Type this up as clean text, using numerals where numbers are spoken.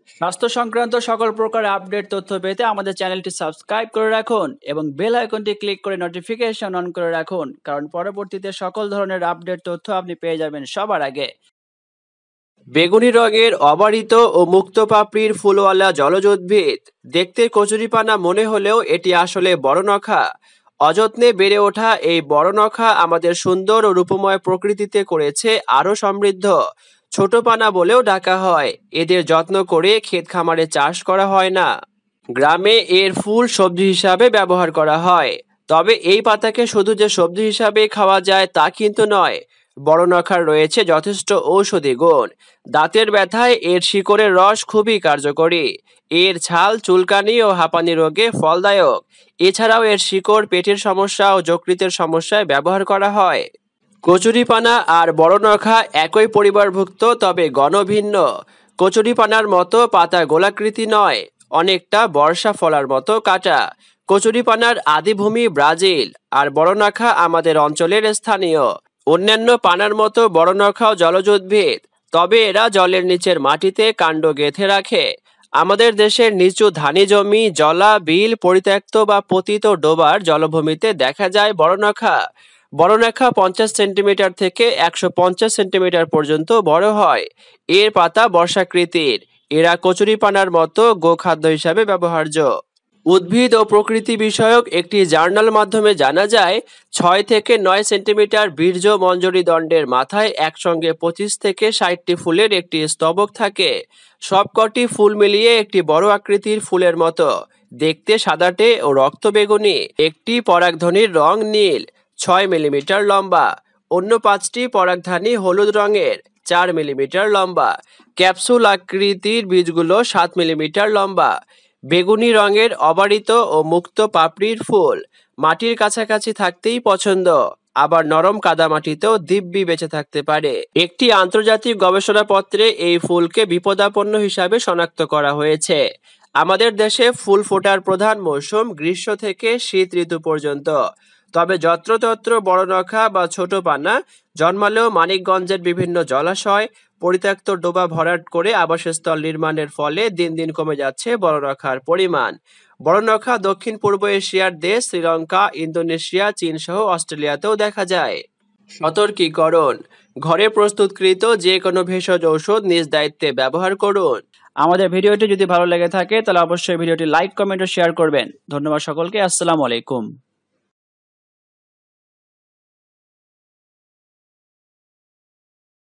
স্বাস্থ্য সংক্রান্ত সকল প্রকার আপডেট তথ্য পেতে আমাদের চ্যানেলটি সাবস্ক্রাইব করে রাখুন এবং বেল আইকনটি ক্লিক করে নোটিফিকেশন অন করে রাখুন, কারণ পরবর্তীতে সকল ধরনের আপডেট তথ্য আপনি পেয়ে যাবেন সবার আগে। বেগুনি রঙের অবারিত ও মুক্ত পাপড়ির ফুলওয়ালা জলজ উদ্ভিদ। দেখতে কচুরিপানা মনে হলেও এটি আসলে বড়নখা। অযত্নে বেড়ে ওঠা এই বড়নখা আমাদের সুন্দর ও রূপময় প্রকৃতিতে করেছে আরো সমৃদ্ধ। ছোট পানা বলেও ডাকা হয়। এদের যত্ন করে ক্ষেত খামারে চাষ করা হয় না। গ্রামে এর ফুল সবজি হিসাবে ব্যবহার করা হয়। তবে এই পাতাকে শুধু যে সবজি হিসাবে খাওয়া যায় তা কিন্তু নয়। বড়নখার রয়েছে যথেষ্ট ঔষধি গুণ। দাঁতের ব্যথায় এর শিকড়ের রস খুবই কার্যকরী। এর ছাল চুলকানি ও হাঁপানি রোগে ফলদায়ক। এছাড়াও এর শিকড় পেটের সমস্যা ও যকৃতের সমস্যায় ব্যবহার করা হয়। কচুরিপানা আর বড়নখা একই পরিবারভুক্ত, তবে গণভিন্ন। কচুরিপানার মতো পাতা গোলাকৃতি নয়, অনেকটা বর্ষা ফলার মতো কাটা। কচুরিপানার আদিভূমি ব্রাজিল, আর বড়নখা আমাদের অঞ্চলের স্থানীয়। অন্যান্য পানার মতো বড়নখাও জলজ উদ্ভিদ, তবে এরা জলের নিচের মাটিতে কাণ্ড গেঁথে রাখে। আমাদের দেশের নিচু ধানি জমি, জলা, বিল, পরিত্যক্ত বা পতিত ডোবার জলভূমিতে দেখা যায় বড়নখা। বড়নখা 50 সেন্টিমিটার থেকে 150 সেন্টিমিটার পর্যন্ত বড় হয়। এর পাতা বর্ষাকৃতির। এরা কচুরিপানার মতো গোখাদ্য হিসাবে ব্যবহার্য। উদ্ভিদ ও প্রকৃতি বিষয়ক একটি জার্নাল মাধ্যমে জানা যায় 6 থেকে 9 সেন্টিমিটার বীর্য মঞ্জরি দণ্ডের মাথায় একসঙ্গে 25 থেকে 60টি ফুলের একটি স্তবক থাকে। সবকটি ফুল মিলিয়ে একটি বড় আকৃতির ফুলের মতো দেখতে, সাদাটে ও রক্ত বেগুনি। একটি পরাগধানীর রং নীল, 6 মিলিমিটার লম্বা। অন্য 5টি পরাগধানী হলুদ রঙের, 4 মিলিমিটার লম্বা। ক্যাপসুল আকৃতির বীজগুলো 7 মিলিমিটার লম্বা। বেগুনি রঙের অবারিত ও মুক্ত পাপড়ির ফুল মাটির কাছাকাছি থাকতেই পছন্দ, আবার নরম কাদামাটিতেও দিব্যি বেঁচে থাকতে পারে। একটি আন্তর্জাতিক গবেষণাপত্রে এই ফুলকে বিপদাপন্ন হিসাবে শনাক্ত করা হয়েছে। আমাদের দেশে ফুল ফোটার প্রধান মৌসুম গ্রীষ্ম থেকে শীত ঋতু পর্যন্ত। তবে যত্রতত্র বড়নখা বা ছোট পানা জন্মালেও মানিকগঞ্জের বিভিন্ন জলাশয়, পরিত্যক্ত ডোবা ভরাট করে আবাসস্থল নির্মাণের ফলে দিন দিন কমে যাচ্ছে বড়নখার পরিমাণ। বড়নখা দক্ষিণ পূর্ব এশিয়ার দেশ শ্রীলঙ্কা, ইন্দোনেশিয়া, চীন সহ অস্ট্রেলিয়াতেও দেখা যায়। সতর্কীকরণ: ঘরে প্রস্তুতকৃত যে কোনো ভেষজ ঔষধ নিজ দায়িত্বে ব্যবহার করুন। আমাদের ভিডিওটি যদি ভালো লেগে থাকে তাহলে অবশ্যই ভিডিওটি লাইক, কমেন্ট ও শেয়ার করবেন। ধন্যবাদ সকলকে। আসসালামু আলাইকুম।